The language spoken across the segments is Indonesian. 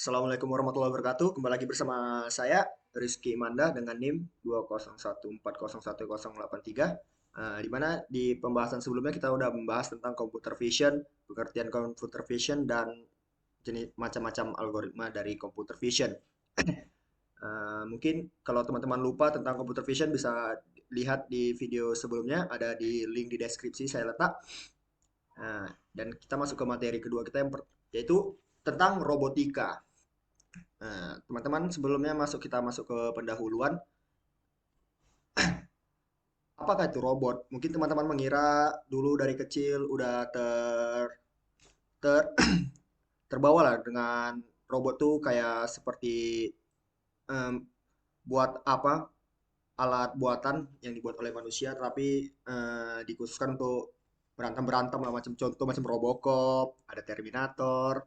Assalamualaikum warahmatullahi wabarakatuh. Kembali lagi bersama saya Rizky Manda dengan NIM 201401083. Di mana di pembahasan sebelumnya kita udah membahas tentang computer vision, pengertian computer vision dan jenis macam-macam algoritma dari computer vision. Mungkin kalau teman-teman lupa tentang computer vision bisa lihat di video sebelumnya, ada di link di deskripsi saya letak. Dan kita masuk ke materi kedua kita yaitu tentang robotika. Teman-teman, sebelumnya kita masuk ke pendahuluan. Apakah itu robot? Mungkin teman-teman mengira dulu dari kecil udah ter terbawa lah dengan robot tuh kayak seperti em, buat apa alat buatan yang dibuat oleh manusia, tapi dikhususkan untuk berantem-berantem lah, macam contoh macam Robocop, ada Terminator,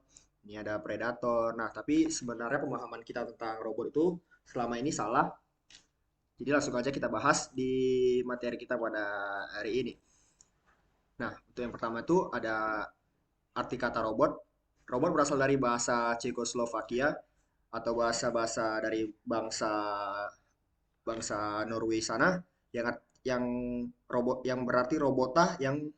ini ada Predator. Nah, tapi sebenarnya pemahaman kita tentang robot itu selama ini salah. Jadi langsung aja kita bahas di materi kita pada hari ini. Nah, untuk yang pertama itu ada arti kata robot. Robot berasal dari bahasa Cekoslovakia atau bahasa-bahasa dari bangsa bangsa Norway sana yang robot yang berarti robota yang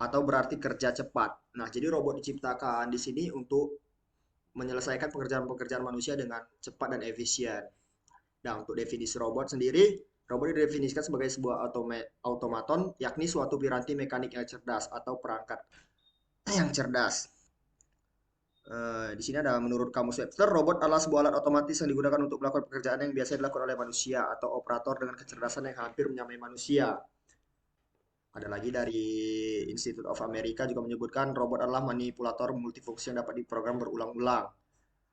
atau berarti kerja cepat. Nah, jadi robot diciptakan di sini untuk menyelesaikan pekerjaan-pekerjaan manusia dengan cepat dan efisien. Nah, untuk definisi robot sendiri, robot didefinisikan sebagai sebuah automaton, yakni suatu piranti mekanik yang cerdas atau perangkat yang cerdas. Di sini ada menurut kamus Webster, robot adalah sebuah alat otomatis yang digunakan untuk melakukan pekerjaan yang biasa dilakukan oleh manusia atau operator dengan kecerdasan yang hampir menyamai manusia. Ada lagi dari Institute of America juga menyebutkan robot adalah manipulator multifungsi yang dapat diprogram berulang-ulang.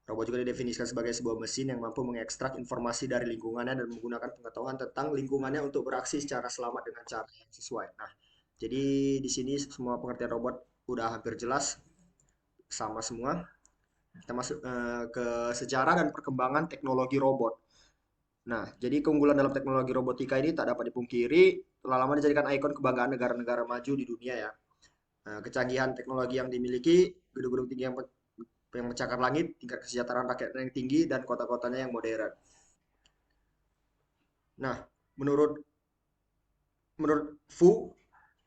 Robot juga didefinisikan sebagai sebuah mesin yang mampu mengekstrak informasi dari lingkungannya dan menggunakan pengetahuan tentang lingkungannya untuk beraksi secara selamat dengan cara yang sesuai. Nah, jadi di sini semua pengertian robot udah hampir jelas sama semua. Kita masuk ke sejarah dan perkembangan teknologi robot. Nah, jadi keunggulan dalam teknologi robotika ini tak dapat dipungkiri, telah lama dijadikan ikon kebanggaan negara-negara maju di dunia ya. Kecanggihan teknologi yang dimiliki, gedung-gedung tinggi yang mencakar langit, tingkat kesejahteraan rakyat yang tinggi, dan kota-kotanya yang modern. Nah, menurut menurut Fu,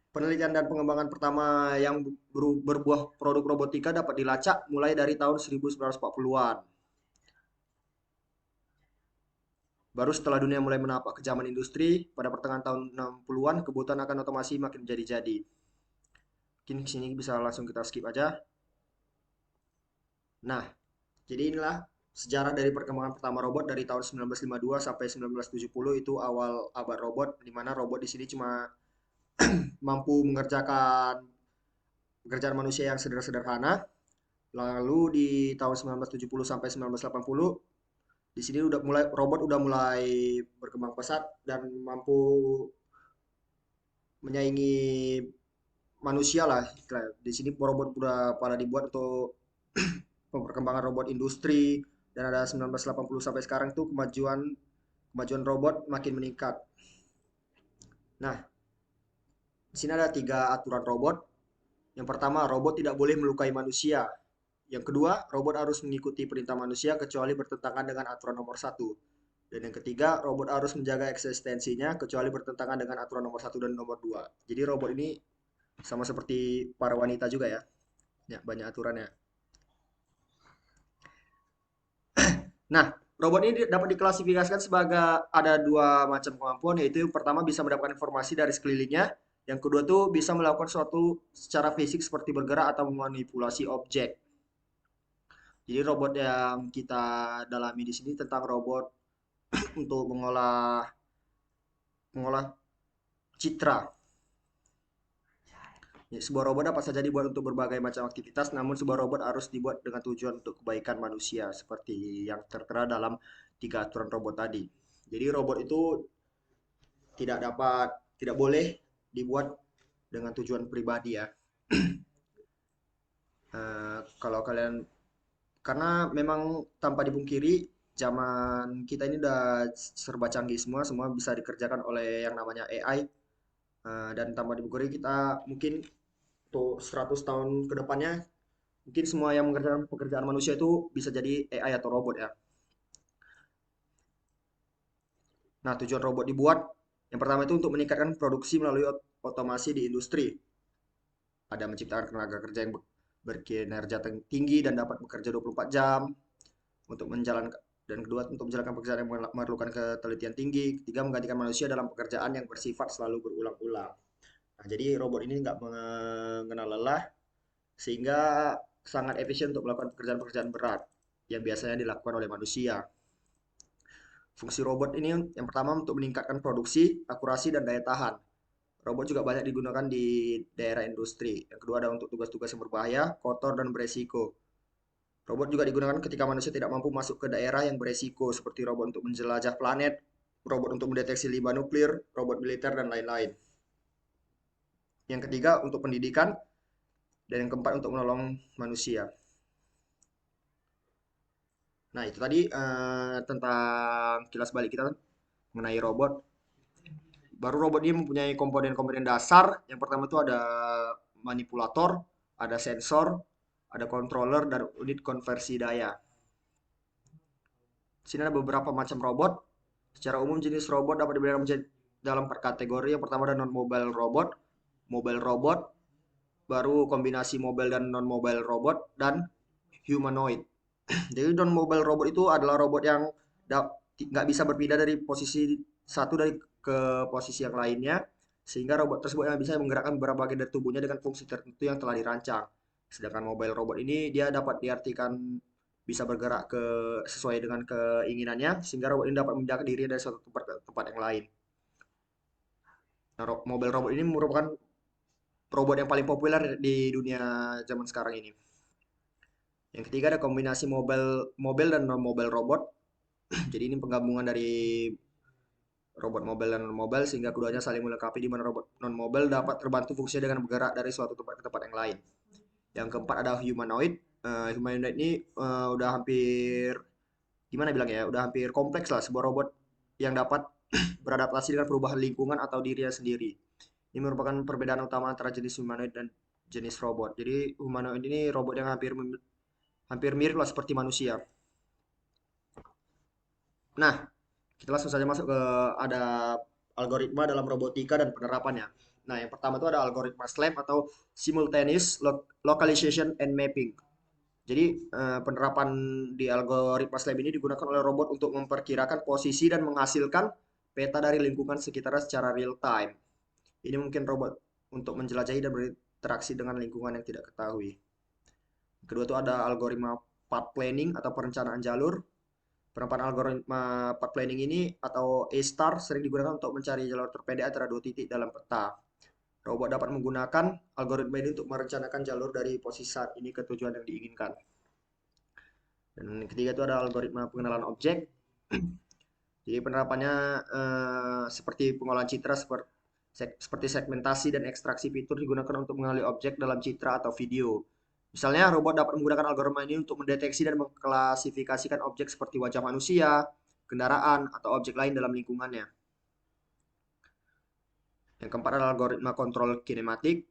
penelitian dan pengembangan pertama yang berbuah produk robotika dapat dilacak mulai dari tahun 1940-an. Baru setelah dunia mulai menapak ke zaman industri, pada pertengahan tahun 60-an, kebutuhan akan otomasi makin jadi-jadi. Mungkin sini bisa langsung kita skip aja. Nah, jadi inilah sejarah dari perkembangan pertama robot dari tahun 1952 sampai 1970 itu awal abad robot, di mana robot di sini cuma mampu mengerjakan pekerjaan manusia yang sederhana. Lalu di tahun 1970 sampai 1980 di sini robot udah mulai berkembang pesat dan mampu menyaingi manusia lah. Di sini robot udah pada dibuat untuk perkembangan robot industri dan ada 1980 sampai sekarang tuh kemajuan kemajuan robot makin meningkat. Nah, di sini ada tiga aturan robot. Yang pertama, robot tidak boleh melukai manusia. Yang kedua, robot harus mengikuti perintah manusia kecuali bertentangan dengan aturan nomor satu. Dan yang ketiga, robot harus menjaga eksistensinya kecuali bertentangan dengan aturan nomor satu dan nomor dua. Jadi robot ini sama seperti para wanita juga ya. Ya, banyak aturannya. Nah, robot ini dapat diklasifikasikan sebagai ada dua macam kemampuan, yaitu yang pertama bisa mendapatkan informasi dari sekelilingnya, yang kedua tuh bisa melakukan sesuatu secara fisik seperti bergerak atau memanipulasi objek. Jadi robot yang kita dalami di sini tentang robot untuk mengolah mengolah citra. Ya, sebuah robot dapat saja dibuat untuk berbagai macam aktivitas, namun sebuah robot harus dibuat dengan tujuan untuk kebaikan manusia, seperti yang tertera dalam tiga aturan robot tadi. Jadi robot itu tidak boleh dibuat dengan tujuan pribadi ya. Kalau kalian karena memang tanpa dipungkiri zaman kita ini udah serba canggih semua bisa dikerjakan oleh yang namanya AI. Dan tanpa dipungkiri kita mungkin untuk 100 tahun ke depannya Mungkin semua yang mengerjakan pekerjaan manusia itu bisa jadi AI atau robot ya. Nah, tujuan robot dibuat yang pertama itu untuk meningkatkan produksi melalui otomasi di industri. Ada menciptakan tenaga kerja yang berkinerja tinggi dan dapat bekerja 24 jam untuk menjalankan, dan kedua untuk menjalankan pekerjaan yang memerlukan ketelitian tinggi. Ketiga, menggantikan manusia dalam pekerjaan yang bersifat selalu berulang-ulang. Nah, jadi robot ini nggak mengenal lelah sehingga sangat efisien untuk melakukan pekerjaan-pekerjaan berat yang biasanya dilakukan oleh manusia. Fungsi robot ini yang pertama untuk meningkatkan produksi, akurasi, dan daya tahan. Robot juga banyak digunakan di daerah industri. Yang kedua ada untuk tugas-tugas yang berbahaya, kotor, dan beresiko. Robot juga digunakan ketika manusia tidak mampu masuk ke daerah yang beresiko, seperti robot untuk menjelajah planet, robot untuk mendeteksi limbah nuklir, robot militer, dan lain-lain. Yang ketiga untuk pendidikan, dan yang keempat untuk menolong manusia. Nah, itu tadi tentang kilas balik kita mengenai robot. Baru robot ini mempunyai komponen-komponen dasar. Yang pertama itu ada manipulator, ada sensor, ada controller, dan unit konversi daya. Di sini ada beberapa macam robot. Secara umum jenis robot dapat dibedakan menjadi dalam per kategori. Yang pertama ada non-mobile robot, mobile robot, baru kombinasi mobile dan non-mobile robot, dan humanoid. Jadi non-mobile robot itu adalah robot yang nggak bisa berpindah dari posisi satu dari ke posisi yang lainnya, sehingga robot tersebut yang bisa menggerakkan beberapa bagian dari tubuhnya dengan fungsi tertentu yang telah dirancang. Sedangkan mobile robot ini dia dapat diartikan bisa bergerak sesuai dengan keinginannya, sehingga robot ini dapat memindahkan diri dari suatu tempat ke tempat yang lain. Nah, mobile robot ini merupakan robot yang paling populer di dunia zaman sekarang ini. Yang ketiga ada kombinasi mobile dan non mobile robot. Jadi ini penggabungan dari robot mobile dan non mobile sehingga keduanya saling melengkapi di mana robot non mobile dapat terbantu fungsinya dengan bergerak dari suatu tempat ke tempat yang lain. Yang keempat ada humanoid. Humanoid ini udah hampir gimana bilangnya ya, udah hampir kompleks lah, sebuah robot yang dapat beradaptasi dengan perubahan lingkungan atau dirinya sendiri. Ini merupakan perbedaan utama antara jenis humanoid dan jenis robot. Jadi humanoid ini robot yang hampir mirip lah seperti manusia. Nah, kita langsung saja masuk ke ada algoritma dalam robotika dan penerapannya. Nah, yang pertama itu ada algoritma SLAM atau Simultaneous Localization and Mapping. Jadi, penerapan di algoritma SLAM ini digunakan oleh robot untuk memperkirakan posisi dan menghasilkan peta dari lingkungan sekitarnya secara real time. Ini mungkin robot untuk menjelajahi dan berinteraksi dengan lingkungan yang tidak ketahui. Kedua itu ada algoritma path planning atau perencanaan jalur. Penerapan algoritma path planning ini atau A-star sering digunakan untuk mencari jalur terpendek antara dua titik dalam peta. Robot dapat menggunakan algoritma ini untuk merencanakan jalur dari posisi saat ini ke tujuan yang diinginkan. Dan yang ketiga itu ada algoritma pengenalan objek. Jadi penerapannya seperti pengolahan citra seperti segmentasi dan ekstraksi fitur digunakan untuk mengenali objek dalam citra atau video. Misalnya, robot dapat menggunakan algoritma ini untuk mendeteksi dan mengklasifikasikan objek seperti wajah manusia, kendaraan, atau objek lain dalam lingkungannya. Yang keempat adalah algoritma kontrol kinematik.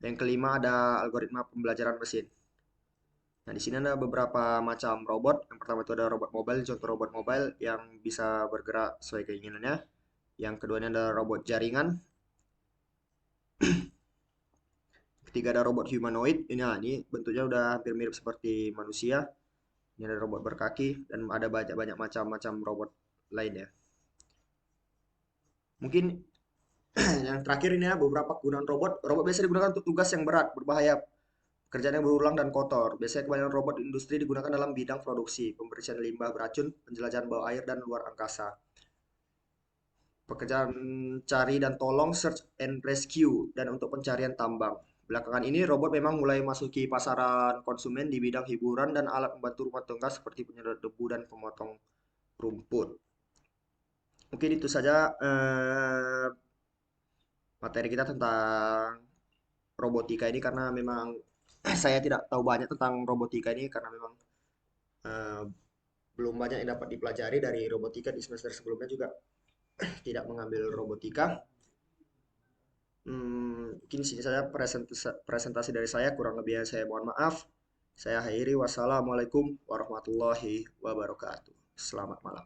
Yang kelima ada algoritma pembelajaran mesin. Nah, di sini ada beberapa macam robot. Yang pertama itu ada robot mobile, contoh robot mobile yang bisa bergerak sesuai keinginannya. Yang keduanya ada robot jaringan. Ketiga ada robot humanoid. Ini bentuknya udah hampir mirip seperti manusia. Ini ada robot berkaki dan ada banyak macam-macam robot lain ya. Mungkin yang terakhir ini ya beberapa kegunaan robot. Robot biasa digunakan untuk tugas yang berat, berbahaya, kerjaan yang berulang dan kotor. Biasanya kebanyakan robot industri digunakan dalam bidang produksi, pembersihan limbah beracun, penjelajahan bawah air dan luar angkasa. Pekerjaan cari dan tolong, search and rescue, dan untuk pencarian tambang. Belakangan ini robot memang mulai masuki pasaran konsumen di bidang hiburan dan alat membantu rumah tangga seperti penyedot debu dan pemotong rumput. Mungkin itu saja materi kita tentang robotika ini karena memang saya tidak tahu banyak tentang robotika ini karena memang eh, belum banyak yang dapat dipelajari dari robotika di semester sebelumnya juga tidak mengambil robotika. Mungkin sini saja presentasi dari saya, kurang lebihnya saya mohon maaf. Saya akhiri, wassalamualaikum warahmatullahi wabarakatuh. Selamat malam.